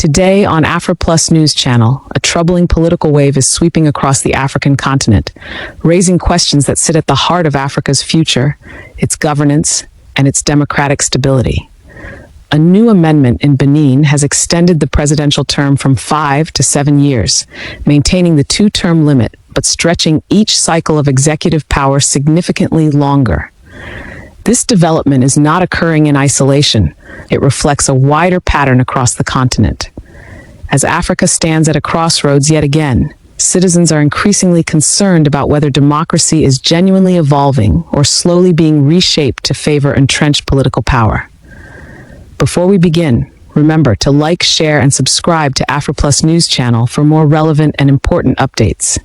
Today on Afriplus News Channel, a troubling political wave is sweeping across the African continent, raising questions that sit at the heart of Africa's future, its governance, and its democratic stability. A new amendment in Benin has extended the presidential term from 5 to 7 years, maintaining the two-term limit, but stretching each cycle of executive power significantly longer. This development is not occurring in isolation. It reflects a wider pattern across the continent. As Africa stands at a crossroads yet again, citizens are increasingly concerned about whether democracy is genuinely evolving or slowly being reshaped to favor entrenched political power. Before we begin, remember to like, share, and subscribe to Afriplus News Channel for more relevant and important updates.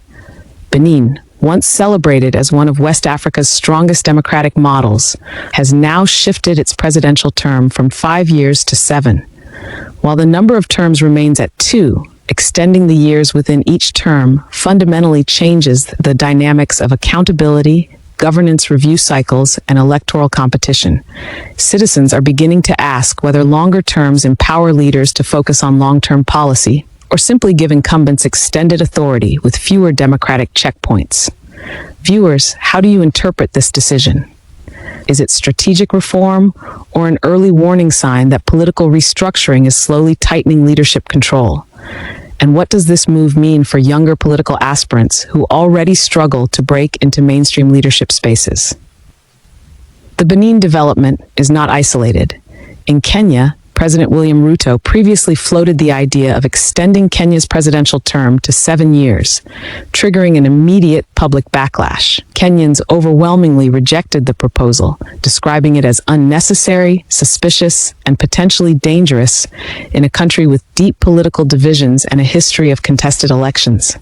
Benin, once celebrated as one of West Africa's strongest democratic models, has now shifted its presidential term from 5 years to 7. While the number of terms remains at 2, extending the years within each term fundamentally changes the dynamics of accountability, governance review cycles, and electoral competition. Citizens are beginning to ask whether longer terms empower leaders to focus on long-term policy, or simply give incumbents extended authority with fewer democratic checkpoints. Viewers, how do you interpret this decision? Is it strategic reform or an early warning sign that political restructuring is slowly tightening leadership control? And what does this move mean for younger political aspirants who already struggle to break into mainstream leadership spaces? The Benin development is not isolated. In Kenya, President William Ruto previously floated the idea of extending Kenya's presidential term to 7 years, triggering an immediate public backlash. Kenyans overwhelmingly rejected the proposal, describing it as unnecessary, suspicious, and potentially dangerous in a country with deep political divisions and a history of contested elections.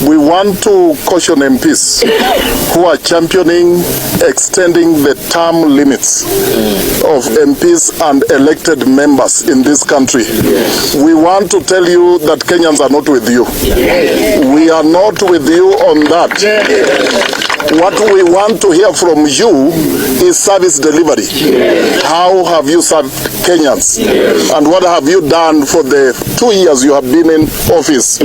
We want to caution MPs who are championing extending the term limits of MPs and elected members in this country. We want to tell you that Kenyans are not with you. We are not with you on that. What we want to hear from you is service delivery. How have you served Kenyans? And what have you done for the 2 years you have been in office?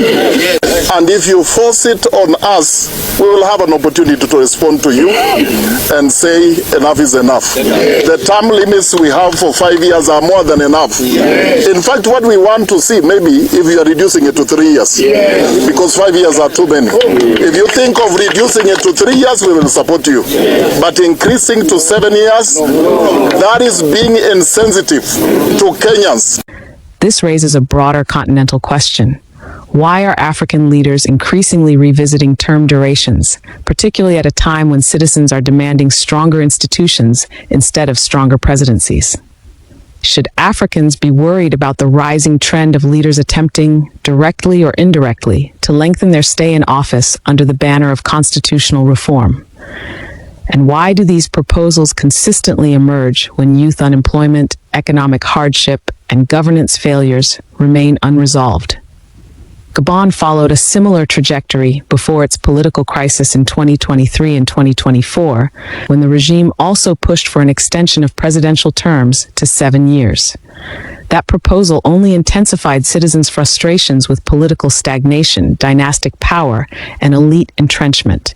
And if you force it on us, we will have an opportunity to respond to you and say enough is enough. The term limits we have for 5 years are more than enough. In fact, what we want to see, maybe if you are reducing it to 3 years, because 5 years are too many. If you think of reducing it to 3 years, we will support you. But increasing to 7 years, that is being insensitive to Kenyans. This raises a broader continental question. Why are African leaders increasingly revisiting term durations, particularly at a time when citizens are demanding stronger institutions instead of stronger presidencies? Should Africans be worried about the rising trend of leaders attempting, directly or indirectly, to lengthen their stay in office under the banner of constitutional reform? And why do these proposals consistently emerge when youth unemployment, economic hardship, and governance failures remain unresolved? Gabon followed a similar trajectory before its political crisis in 2023 and 2024, when the regime also pushed for an extension of presidential terms to 7 years. That proposal only intensified citizens' frustrations with political stagnation, dynastic power, and elite entrenchment.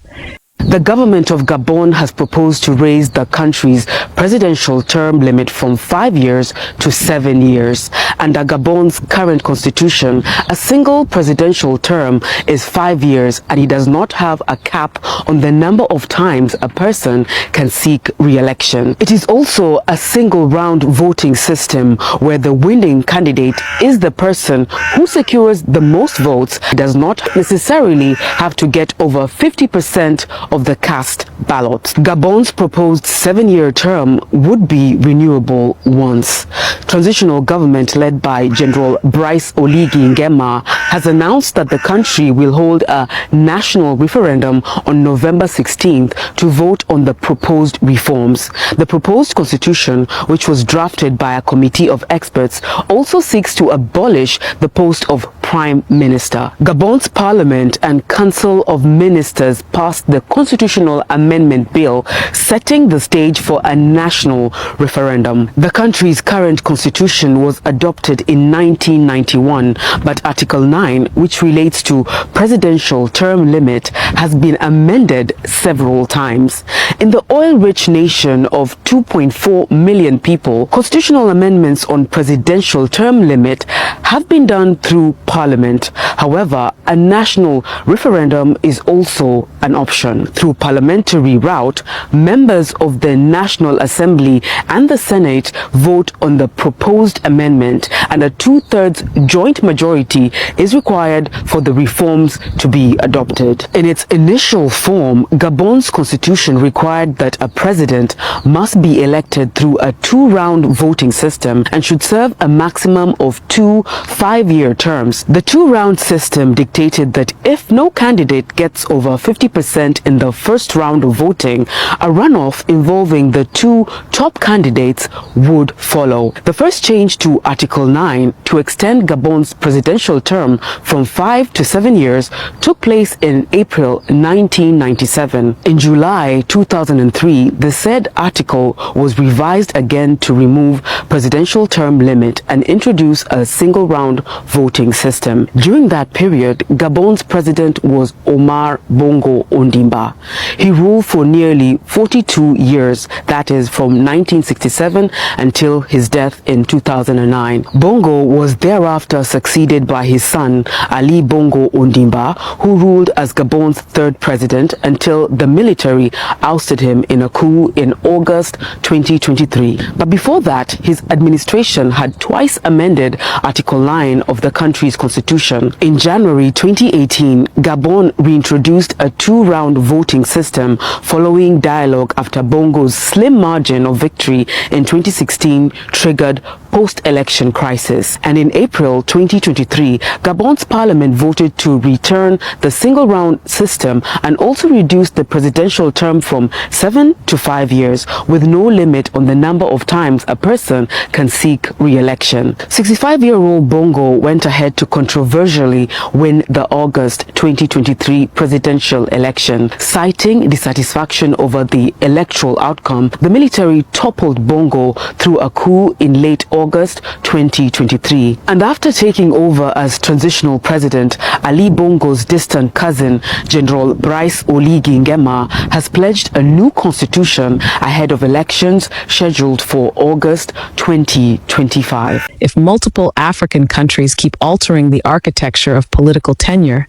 The government of Gabon has proposed to raise the country's presidential term limit from 5 years to 7 years. Under Gabon's current constitution, a single presidential term is 5 years, and it does not have a cap on the number of times a person can seek re-election. It is also a single-round voting system where the winning candidate is the person who secures the most votes. It does not necessarily have to get over 50% of the cast ballots. Gabon's proposed 7-year term would be renewable once. Transitional government led by General Brice Oligui Nguema has announced that the country will hold a national referendum on November 16th to vote on the proposed reforms. The proposed constitution, which was drafted by a committee of experts, also seeks to abolish the post of Prime Minister. Gabon's Parliament and Council of Ministers passed the Constitutional Amendment Bill, setting the stage for a national referendum. The country's current constitution was adopted in 1991, but Article 9, which relates to presidential term limit, has been amended several times. In the oil-rich nation of 2.4 million people, constitutional amendments on presidential term limit have been done through Parliament. However, a national referendum is also an option. Through parliamentary route, members of the National Assembly and the Senate vote on the proposed amendment, and a two-thirds joint majority is required for the reforms to be adopted. In its initial form, Gabon's constitution required that a president must be elected through a two-round voting system and should serve a maximum of 2 5-year terms. The two-round system dictated that if no candidate gets over 50% in the first round of voting, a runoff involving the two top candidates would follow. The first change to Article 9 to extend Gabon's presidential term from 5 to 7 years took place in April 1997. In July 2003, the said article was revised again to remove presidential term limit and introduce a single-round voting system. During that period, Gabon's president was Omar Bongo Ondimba. He ruled for nearly 42 years, that is from 1967 until his death in 2009. Bongo was thereafter succeeded by his son, Ali Bongo Ondimba, who ruled as Gabon's third president until the military ousted him in a coup in August 2023. But before that, his administration had twice amended Article 9 of the country's constitution. In January 2018, Gabon reintroduced a two-round voting system following dialogue after Bongo's slim margin of victory in 2016 triggered post-election crisis. And in April 2023, Gabon's parliament voted to return the single-round system and also reduce the presidential term from 7 to 5 years, with no limit on the number of times a person can seek re-election. 65-year-old Bongo went ahead to controversially win the August 2023 presidential election. Citing dissatisfaction over the electoral outcome, the military toppled Bongo through a coup in late August 2023. And after taking over as transitional president, Ali Bongo's distant cousin, General Brice Oligui Nguema, has pledged a new constitution ahead of elections scheduled for August 2025. If multiple African countries keep altering the architecture of political tenure,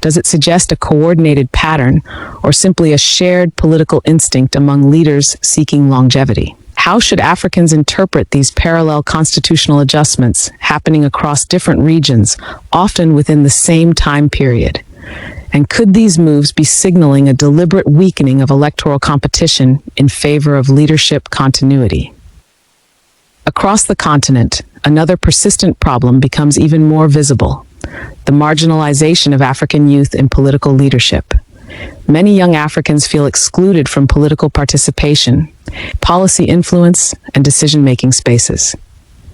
does it suggest a coordinated pattern or simply a shared political instinct among leaders seeking longevity? How should Africans interpret these parallel constitutional adjustments happening across different regions, often within the same time period? And could these moves be signaling a deliberate weakening of electoral competition in favor of leadership continuity? Across the continent, another persistent problem becomes even more visible: the marginalization of African youth in political leadership. Many young Africans feel excluded from political participation, policy influence, and decision-making spaces.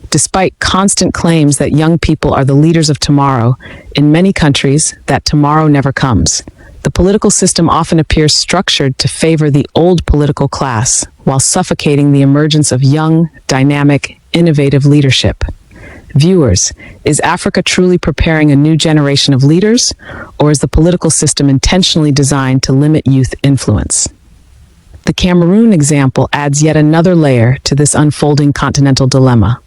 Despite constant claims that young people are the leaders of tomorrow, in many countries, that tomorrow never comes. The political system often appears structured to favor the old political class, while suffocating the emergence of young, dynamic, innovative leadership. Viewers, is Africa truly preparing a new generation of leaders, or is the political system intentionally designed to limit youth influence? The Cameroon example adds yet another layer to this unfolding continental dilemma.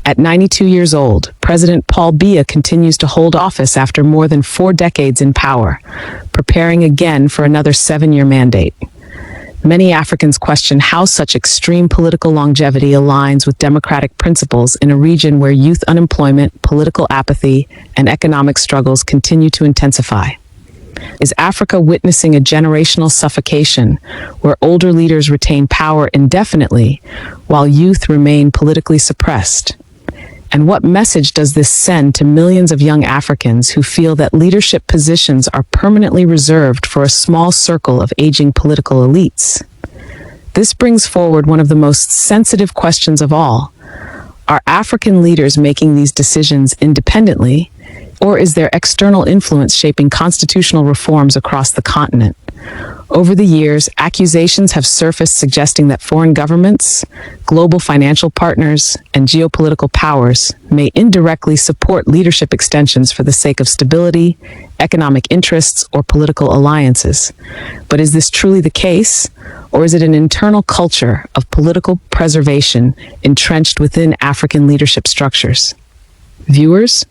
At 92 years old, President Paul Biya continues to hold office after more than 4 decades in power, preparing again for another 7-year mandate. Many Africans question how such extreme political longevity aligns with democratic principles in a region where youth unemployment, political apathy, and economic struggles continue to intensify. Is Africa witnessing a generational suffocation where older leaders retain power indefinitely while youth remain politically suppressed? And what message does this send to millions of young Africans who feel that leadership positions are permanently reserved for a small circle of aging political elites? This brings forward one of the most sensitive questions of all. Are African leaders making these decisions independently, or is there external influence shaping constitutional reforms across the continent? Over the years, accusations have surfaced suggesting that foreign governments, global financial partners, and geopolitical powers may indirectly support leadership extensions for the sake of stability, economic interests, or political alliances. But is this truly the case, or is it an internal culture of political preservation entrenched within African leadership structures? Viewers,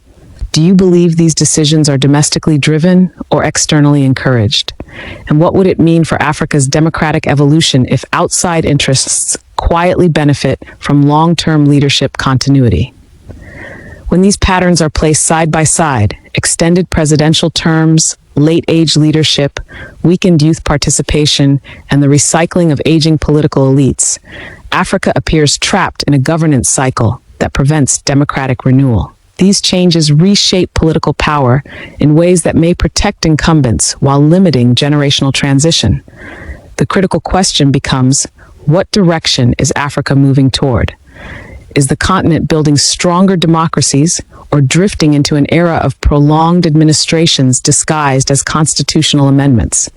do you believe these decisions are domestically driven or externally encouraged? And what would it mean for Africa's democratic evolution if outside interests quietly benefit from long-term leadership continuity? When these patterns are placed side by side, extended presidential terms, late-age leadership, weakened youth participation, and the recycling of aging political elites, Africa appears trapped in a governance cycle that prevents democratic renewal. These changes reshape political power in ways that may protect incumbents while limiting generational transition. The critical question becomes, what direction is Africa moving toward? Is the continent building stronger democracies or drifting into an era of prolonged administrations disguised as constitutional amendments?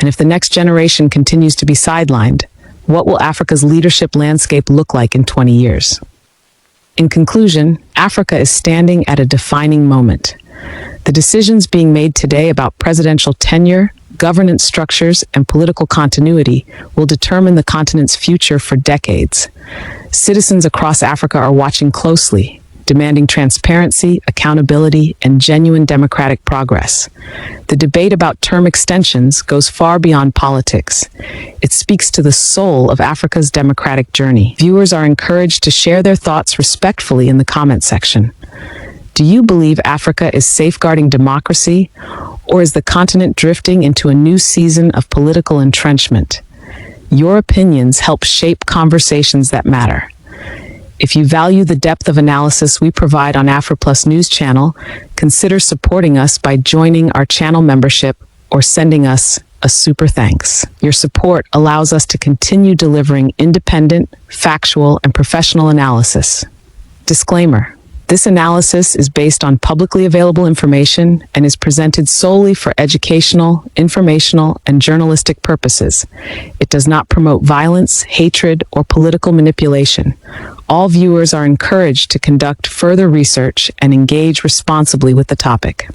And if the next generation continues to be sidelined, what will Africa's leadership landscape look like in 20 years? In conclusion, Africa is standing at a defining moment. The decisions being made today about presidential tenure, governance structures, and political continuity will determine the continent's future for decades. Citizens across Africa are watching closely, demanding transparency, accountability, and genuine democratic progress. The debate about term extensions goes far beyond politics. It speaks to the soul of Africa's democratic journey. Viewers are encouraged to share their thoughts respectfully in the comment section. Do you believe Africa is safeguarding democracy, or is the continent drifting into a new season of political entrenchment? Your opinions help shape conversations that matter. If you value the depth of analysis we provide on Afriplus News Channel, consider supporting us by joining our channel membership or sending us a super thanks. Your support allows us to continue delivering independent, factual, and professional analysis. Disclaimer: this analysis is based on publicly available information and is presented solely for educational, informational, and journalistic purposes. It does not promote violence, hatred, or political manipulation. All viewers are encouraged to conduct further research and engage responsibly with the topic.